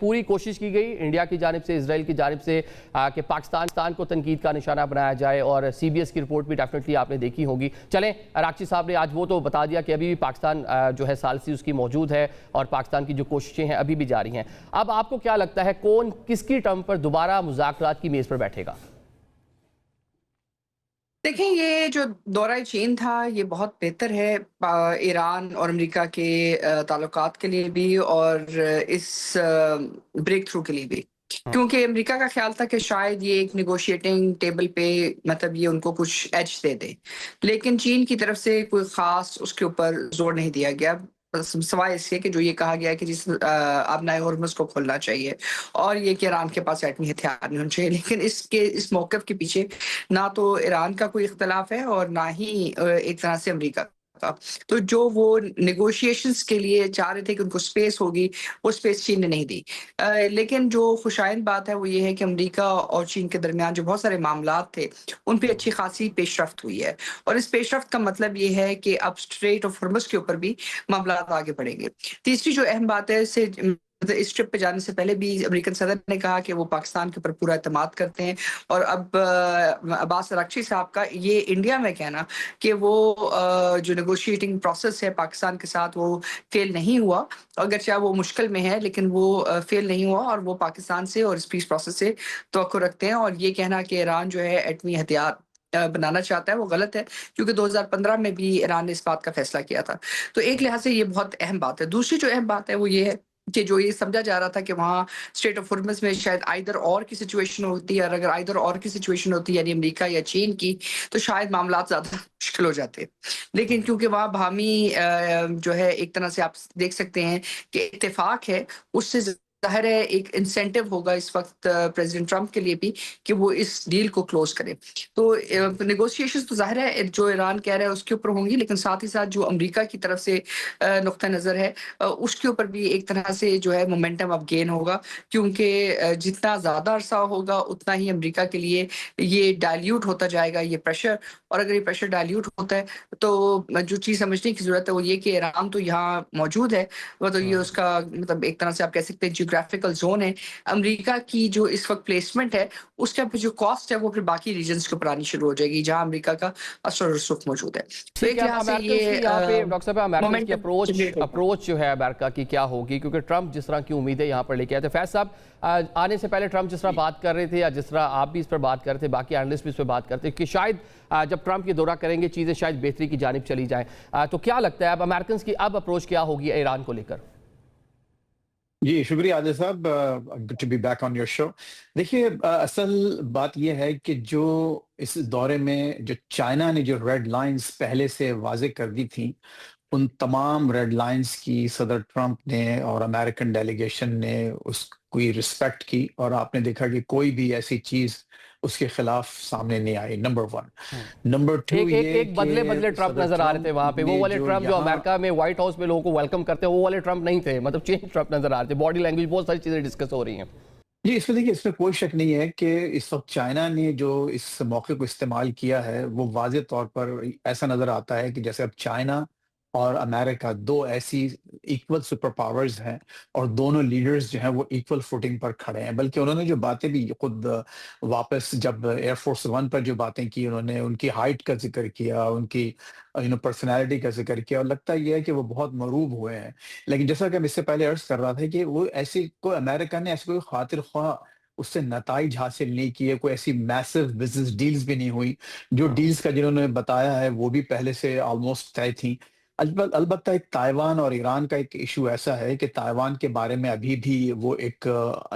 پوری کوشش کی گئی انڈیا کی جانب سے، اسرائیل کی جانب سے کہ پاکستان کو تنقید کا نشانہ بنایا جائے، اور سی بی ایس کی رپورٹ بھی ڈیفینیٹلی آپ نے دیکھی ہوگی۔ چلیں راکچی صاحب نے آج وہ تو بتا دیا کہ ابھی بھی پاکستان جو ہے ثالثی اس کی موجود ہے اور پاکستان کی جو کوششیں ہیں ابھی بھی جاری ہیں۔ اب آپ کو کیا لگتا ہے کون کس کی ٹرم پر دوبارہ مذاکرات کی میز پر بیٹھے گا؟ دیکھیں، یہ جو دورہ چین تھا یہ بہت بہتر ہے ایران اور امریکہ کے تعلقات کے لیے بھی، اور اس بریک تھرو کے لیے بھی، کیونکہ امریکہ کا خیال تھا کہ شاید یہ ایک نیگوشیٹنگ ٹیبل پہ مطلب یہ ان کو کچھ ایج دے دے، لیکن چین کی طرف سے کوئی خاص اس کے اوپر زور نہیں دیا گیا، سوائے اس کے کہ جو یہ کہا گیا ہے کہ جس آبنائے ہرمز کو کھولنا چاہیے، اور یہ کہ ایران کے پاس ایٹمی ہتھیار نہیں ہونے چاہیے۔ لیکن اس موقف کے پیچھے نہ تو ایران کا کوئی اختلاف ہے اور نہ ہی ایک طرح سے امریکہ کا۔ تو جو وہ نیگوشیشنز کے لیے چاہ رہے تھے کہ ان کو سپیس ہوگی، وہ سپیس چین نے نہیں دی۔ لیکن جو خوشائند بات ہے وہ یہ ہے کہ امریکہ اور چین کے درمیان جو بہت سارے معاملات تھے ان پہ اچھی خاصی پیش رفت ہوئی ہے، اور اس پیش رفت کا مطلب یہ ہے کہ اب اسٹریٹ آف ہرمز کے اوپر بھی معاملات آگے بڑھیں گے۔ تیسری جو اہم بات ہے، اس ٹرپ پہ جانے سے پہلے بھی امریکن صدر نے کہا کہ وہ پاکستان کے اوپر پورا اعتماد کرتے ہیں، اور اب عباس اراغچی صاحب کا یہ انڈیا میں کہنا کہ وہ جو نیگوشیٹنگ پروسیس ہے پاکستان کے ساتھ وہ فیل نہیں ہوا، اگرچہ وہ مشکل میں ہے لیکن وہ فیل نہیں ہوا، اور وہ پاکستان سے اور اس پیس پروسیس سے توقع رکھتے ہیں، اور یہ کہنا کہ ایران جو ہے ایٹمی ہتھیار بنانا چاہتا ہے وہ غلط ہے، کیونکہ 2015 میں بھی ایران نے اس بات کا فیصلہ کیا تھا۔ تو ایک لحاظ سے یہ بہت اہم بات ہے۔ دوسری جو اہم بات ہے وہ یہ ہے کہ جو یہ سمجھا جا رہا تھا کہ وہاں اسٹریٹ آف ہرمز میں شاید آئدر اور کی سچویشن ہوتی ہے، اور اگر آئدر اور کی سچویشن ہوتی ہے یعنی امریکہ یا چین کی، تو شاید معاملات زیادہ مشکل ہو جاتے، لیکن کیونکہ وہاں باہمی جو ہے ایک طرح سے آپ دیکھ سکتے ہیں کہ اتفاق ہے، اس سے ظاہر ہے ایک انسینٹیو ہوگا اس وقت پریزیڈنٹ ٹرمپ کے لیے بھی کہ وہ اس ڈیل کو کلوز کرے۔ تو نیگوشیشنز تو ظاہر ہے جو ایران کہہ رہا ہے اس کے اوپر ہوں گی، لیکن ساتھ ہی ساتھ جو امریکہ کی طرف سے نقطہ نظر ہے اس کے اوپر بھی ایک طرح سے جو ہے مومنٹم اب گین ہوگا، کیونکہ جتنا زیادہ عرصہ ہوگا اتنا ہی امریکہ کے لیے یہ ڈائلیوٹ ہوتا جائے گا یہ پریشر، اور اگر یہ پریشر ڈائلیوٹ ہوتا ہے تو جو چیز سمجھنے کی ضرورت ہے وہ یہ کہ ایران تو یہاں موجود ہے، وہ تو یہ اس کا مطلب ایک طرح سے آپ کہہ سکتے ہیں جیوگرافیکل زون ہے۔ امریکہ کی جو اس وقت پلیسمنٹ ہے اس کا جو کاسٹ ہے وہ پھر باقی ریجنز کے اوپر آنی شروع ہو جائے گی جہاں امریکہ کا اثر و رسوخ موجود ہے۔ تو ٹھیک ایک ہے، اب لحاظ سے امریکنز کی یہ یہاں پہ ڈاکٹر صاحب امریکنز کی مومنٹم اپروچ جو ہے امریکہ کی کیا ہوگی، کیونکہ ٹرمپ جس طرح کی امیدیں یہاں پر لے کے آئے تھے۔ فیض صاحب، آنے سے پہلے ٹرمپ جس طرح بات کر رہے تھے، یا جس طرح آپ بھی اس پر بات کر رہے تھے، باقی اینالسٹ بھی اس پہ بات کرتے کہ شاید جب ٹرمپ یہ دورہ کریں گے چیزیں شاید بہتری کی جانب چلی جائیں، تو کیا لگتا ہے اب امریکنز کی اب اپروچ کیا ہوگی ایران کو لے کر؟ جی شکریہ عادل صاحب، good to be back on your show. دیکھیے، اصل بات یہ ہے کہ جو اس دورے میں جو چائنا نے جو ریڈ لائنز پہلے سے واضح کر دی تھیں، ان تمام ریڈ لائنز کی صدر ٹرمپ نے اور امریکن ڈیلیگیشن نے اس کی رسپیکٹ کی، اور آپ نے دیکھا کہ کوئی بھی ایسی چیز اس کے خلاف سامنے نہیں آئی، نمبر ون۔ نمبر ٹو یہ ایک بدلے کہ ٹرمپ صدر نظر آ رہے تھے وہاں پہ، وہ نے والے ٹرمپ جو یہاں امریکہ میں وائٹ ہاؤس میں لوگوں کو ویلکم کرتے ہیں وہ والے ٹرمپ نہیں تھے، مطلب چینج ٹرمپ نظر آ رہے تھے، باڈی لینگویج بہت ساری چیزیں ڈسکس ہو رہی ہیں۔ جی، اس میں دیکھیے، اس میں کوئی شک نہیں ہے کہ اس وقت چائنا نے جو اس موقع کو استعمال کیا ہے وہ واضح طور پر ایسا نظر آتا ہے کہ جیسے اب چائنا اور امریکہ دو ایسی ایکول سپر پاورز ہیں، اور دونوں لیڈرز جو ہیں وہ ایکول فوٹنگ پر کھڑے ہیں، بلکہ انہوں نے جو باتیں بھی خود واپس جب ایئر فورس ون پر جو باتیں کی، انہوں نے ان کی ہائٹ کا ذکر کیا، ان کی پرسنالٹی کا ذکر کیا، اور لگتا یہ ہے کہ وہ بہت مروب ہوئے ہیں۔ لیکن جیسا کہ میں اس سے پہلے عرض کر رہا تھا کہ وہ ایسی کوئی امریکہ نے ایسی کوئی خاطر خواہ اس سے نتائج حاصل نہیں کیے، کوئی ایسی میسو بزنس ڈیلز بھی نہیں ہوئی، جو ڈیلز کا جنہوں نے بتایا ہے وہ بھی پہلے سے آلموسٹ طے تھیں۔ البتہ ایک تائیوان اور ایران کا ایک ایشو ایسا ہے کہ تائیوان کے بارے میں ابھی بھی وہ ایک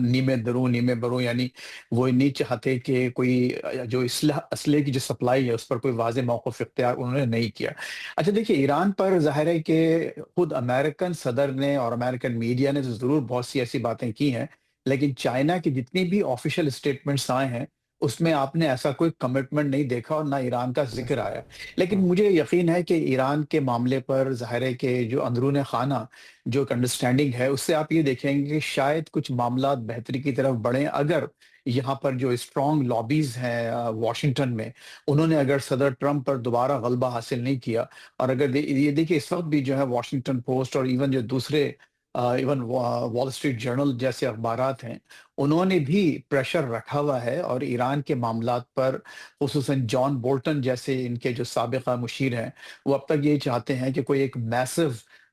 نیمے دروں نیمے بروں، یعنی وہ نہیں چاہتے کہ کوئی جو اسلحے کی جو سپلائی ہے اس پر کوئی واضح موقف اختیار انہوں نے نہیں کیا۔ اچھا دیکھیے، ایران پر ظاہر ہے کہ خود امریکن صدر نے اور امریکن میڈیا نے تو ضرور بہت سی ایسی باتیں کی ہیں، لیکن چائنا کی جتنی بھی آفیشیل اسٹیٹمنٹس آئے ہیں اس میں آپ نے ایسا کوئی کمٹمنٹ نہیں دیکھا اور نہ ایران کا ذکر آیا۔ لیکن مجھے یقین ہے کہ ایران کے معاملے پر ظاہر ہے کہ جو اندرون خانہ جو ایک انڈرسٹینڈنگ ہے اس سے آپ یہ دیکھیں گے کہ شاید کچھ معاملات بہتری کی طرف بڑھیں، اگر یہاں پر جو اسٹرانگ لابیز ہیں واشنگٹن میں، انہوں نے اگر صدر ٹرمپ پر دوبارہ غلبہ حاصل نہیں کیا، اور اگر یہ دیکھیں اس وقت بھی جو ہے واشنگٹن پوسٹ اور ایون جو دوسرے ایون وال اسٹریٹ جرنل جیسے اخبارات ہیں، انہوں نے بھی پریشر رکھا ہوا ہے، اور ایران کے معاملات پر خصوصاً جان بولٹن جیسے ان کے جو سابقہ مشیر ہیں، وہ اب تک یہ چاہتے ہیں کہ کوئی ایک میسو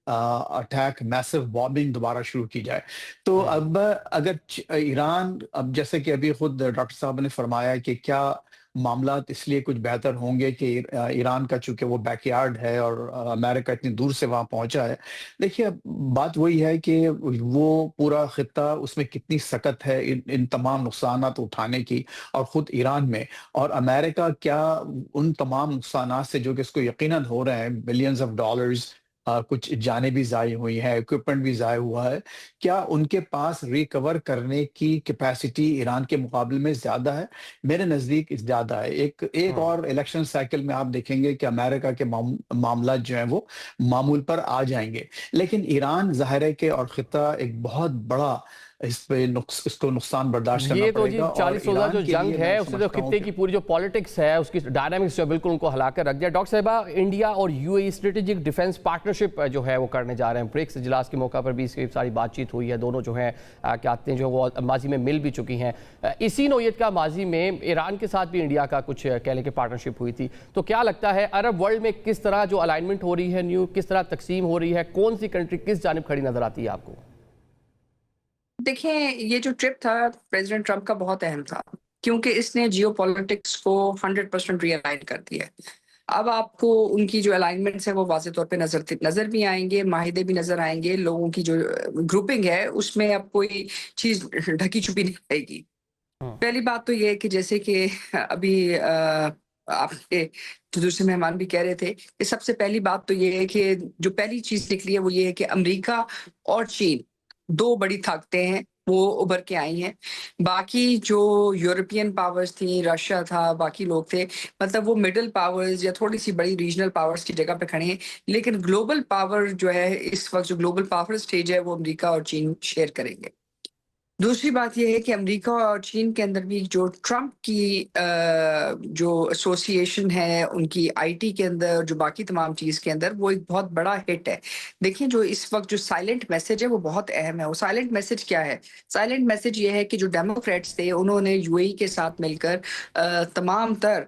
اٹیک، میسو بامبنگ دوبارہ شروع کی جائے۔ تو اب اگر ایران، اب جیسے کہ ابھی خود ڈاکٹر صاحب نے فرمایا کہ کیا معاملات اس لیے کچھ بہتر ہوں گے کہ ایران کا چونکہ وہ بیک یارڈ ہے اور امریکہ اتنی دور سے وہاں پہنچا ہے۔ دیکھیے بات وہی ہے کہ وہ پورا خطہ اس میں کتنی سخت ہے ان تمام نقصانات اٹھانے کی، اور خود ایران میں، اور امریکہ کیا ان تمام نقصانات سے جو کہ اس کو یقیناً ہو رہے ہیں، بلینز آف ڈالرز، کچھ جانیں بھی ضائع ہوئی ہیں، اکوپمنٹ بھی ضائع ہوا ہے، کیا ان کے پاس ریکور کرنے کی کیپیسٹی ایران کے مقابلے میں زیادہ ہے؟ میرے نزدیک زیادہ ہے۔ ایک اور الیکشن سائیکل میں آپ دیکھیں گے کہ امریکہ کے معاملات جو ہیں وہ معمول پر آ جائیں گے، لیکن ایران ظاہر ہے کہ اور خطہ ایک بہت بڑا اس کو نقصان برداشت کرنا یہ تو پڑے جی گا، اور 40 روزہ جو ایران کے جنگ لیے ہے میں اس نے تو سمجھتا ہوں خطے کہ کی پوری جو پالیٹکس ہے، اس کی ڈائنامکس جو بالکل ان کو ہلا کر رکھ دیا۔ ڈاکٹر صاحبہ، انڈیا اور you a E strategic defence partnership جو ہے وہ کرنے جا رہے ہیں۔ برکس اجلاس کے موقع پر بھی اس کی ساری بات چیت ہوئی ہے، دونوں جو ہیں کہتے ہیں جو وہ ماضی میں مل بھی چکی ہیں۔ اسی نوعیت کا ماضی میں ایران کے ساتھ بھی انڈیا کا کچھ کہہ لیں کہ پارٹنرشپ ہوئی تھی، تو کیا لگتا ہے عرب ورلڈ میں کس طرح جو الائنمنٹ ہو رہی ہے، نیو کس طرح تقسیم ہو رہی ہے، کون سی کنٹری کس جانب کھڑی نظر آتی ہے آپ کو؟ دیکھیں، یہ جو ٹرپ تھا پریزیڈنٹ ٹرمپ کا بہت اہم تھا، کیونکہ اس نے جیو پالیٹکس کو 100% ری الائن کر دیا ہے۔ اب آپ کو ان کی جو الائنمنٹس ہیں وہ واضح طور پہ نظر بھی آئیں گے، معاہدے بھی نظر آئیں گے، لوگوں کی جو گروپنگ ہے اس میں اب کوئی چیز ڈھکی چھپی نہیں رہے گی۔ پہلی بات تو یہ ہے کہ جیسے کہ ابھی آپ کے جو دوسرے مہمان بھی کہہ رہے تھے کہ سب سے پہلی بات تو یہ ہے کہ جو پہلی چیز نکلی ہے وہ یہ ہے کہ امریکہ اور چین دو بڑی طاقتیں ہیں، وہ ابھر کے آئی ہیں۔ باقی جو یورپین پاورز تھیں، رشیا تھا، باقی لوگ تھے، مطلب وہ مڈل پاورز یا تھوڑی سی بڑی ریجنل پاورز کی جگہ پہ کھڑے ہیں، لیکن گلوبل پاور جو ہے اس وقت جو گلوبل پاور سٹیج ہے وہ امریکہ اور چین شیئر کریں گے۔ دوسری بات یہ ہے کہ امریکہ اور چین کے اندر بھی جو ٹرمپ کی جو ایسوسی ایشن ہے ان کی آئی ٹی کے اندر، جو باقی تمام چیز کے اندر، وہ ایک بہت بڑا ہٹ ہے۔ دیکھیں، جو اس وقت جو سائلنٹ میسج ہے وہ بہت اہم ہے۔ وہ سائلنٹ میسج کیا ہے؟ سائلنٹ میسج یہ ہے کہ جو ڈیموکریٹس تھے انہوں نے یو اے ای کے ساتھ مل کر تمام تر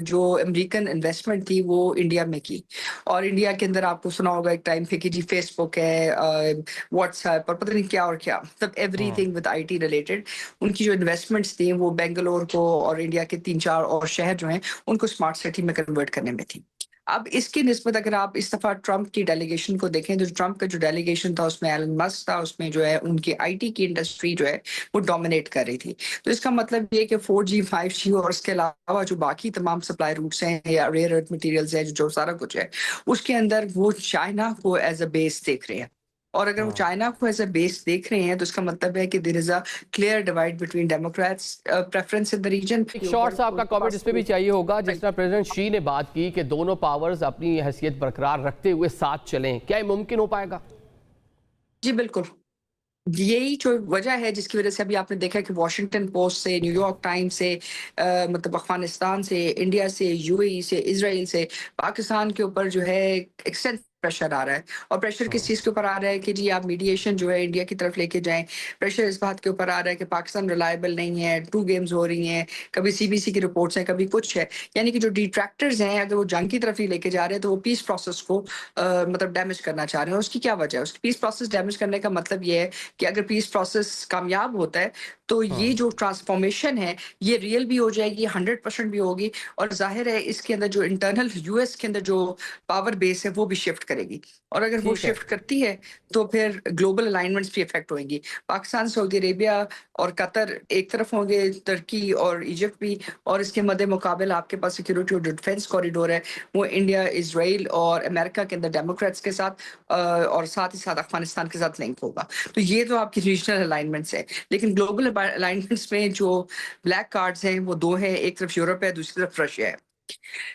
جو امریکن انویسٹمنٹ تھی وہ انڈیا میں کی، اور انڈیا کے اندر آپ کو سنا ہوگا ایک ٹائم پہ کہ جی فیس بک ہے، واٹس ایپ اور پتہ نہیں کیا اور کیا، مطلب everything with IT related. ان کی جو انویسٹمنٹس تھیں وہ بنگلور کو اور انڈیا کے 3-4 اور شہر جو ہیں ان کو اسمارٹ سٹی میں کنورٹ کرنے میں تھی۔ اب اس کی نسبت اگر آپ اس دفعہ ٹرمپ کی ڈیلیگیشن کو دیکھیں تو ٹرمپ کا جو ڈیلیگیشن تھا اس میں ایلن مسک تھا، اس میں جو ہے ان کی آئی ٹی کی انڈسٹری جو ہے وہ ڈومینیٹ کر رہی تھی۔ تو اس کا مطلب یہ کہ 4G 5G اور اس کے علاوہ جو باقی تمام سپلائی روٹس ہیں یا ریئر ارتھ مٹیریلز ہیں، جو سارا کچھ ہے، اس کے اندر وہ چائنا کو ایز اے بیس دیکھ رہے ہیں۔ اور اگر وہ چائنا کو ایز اے بیس دیکھ رہے ہیں تو اس کا مطلب ہے کہ there is a clear divide between Democrats preference in the region. ایک شارٹ سا آپ کا کامنٹ اس پہ بھی چاہیے ہوگا، جس طرح پریزیڈنٹ شی نے بات کی کہ دونوں پاورز اپنی حیثیت برقرار رکھتے ہوئے ساتھ چلیں، کیا یہ ممکن ہو پائے گا؟ جی بالکل، یہی جو وجہ ہے جس کی وجہ سے ابھی آپ نے دیکھا کہ واشنگٹن پوسٹ سے، نیو یارک ٹائمز سے، مطلب افغانستان سے، انڈیا سے، یو اے ای سے، اسرائیل سے پاکستان کے اوپر جو ہے ایکسٹینس پریشر آ رہا ہے۔ اور پریشر کس چیز کے اوپر آ رہا ہے کہ جی آپ میڈیشن جو ہے انڈیا کی طرف لے کے جائیں۔ پریشر اس بات کے اوپر آ رہا ہے کہ پاکستان ریلائبل نہیں ہے، 2 گیمز ہو رہی ہیں، کبھی CBC کی رپورٹس ہیں، کبھی کچھ ہے، یعنی کہ جو ڈیٹریکٹرز ہیں اگر وہ جنگ کی طرف ہی لے کے جا رہے ہیں تو وہ پیس پروسیس کو مطلب ڈیمیج کرنا چاہ رہے ہیں۔ اس کی کیا وجہ ہے؟ اس کی پیس پروسیس ڈیمیج کرنے کا مطلب یہ ہے کہ اگر پیس پروسیس کامیاب ہوتا ہے تو یہ جو ٹرانسفارمیشن ہے یہ ریئل بھی ہو جائے گی، 100% بھی ہوگی، اور ظاہر ہے اس کے اندر جو انٹرنل یو ایس کے اندر جو پاور بیس ہے وہ بھی شفٹ کرے گی، اور اگر وہ شفٹ کرتی ہے تو پھر گلوبل الائنمنٹس بھی افیکٹ ہوئیں گی۔ پاکستان، سعودی عربیہ اور قطر ایک طرف ہوں گے، ترکی اور ایجپٹ بھی، اور اس کے مد مقابل آپ کے پاس سیکورٹی اور ڈیفنس کوریڈور ہے وہ انڈیا، اسرائیل اور امریکہ کے اندر ڈیموکریٹس کے ساتھ اور ساتھ ہی ساتھ افغانستان کے ساتھ لنک ہوگا۔ تو یہ تو آپ کی ریجنل الائنمنٹس ہے، لیکن گلوبل الائنمنٹس میں جو بلیک کارڈز ہیں وہ 2 ہیں، ایک طرف یورپ ہے، دوسری طرف رشیا ہے۔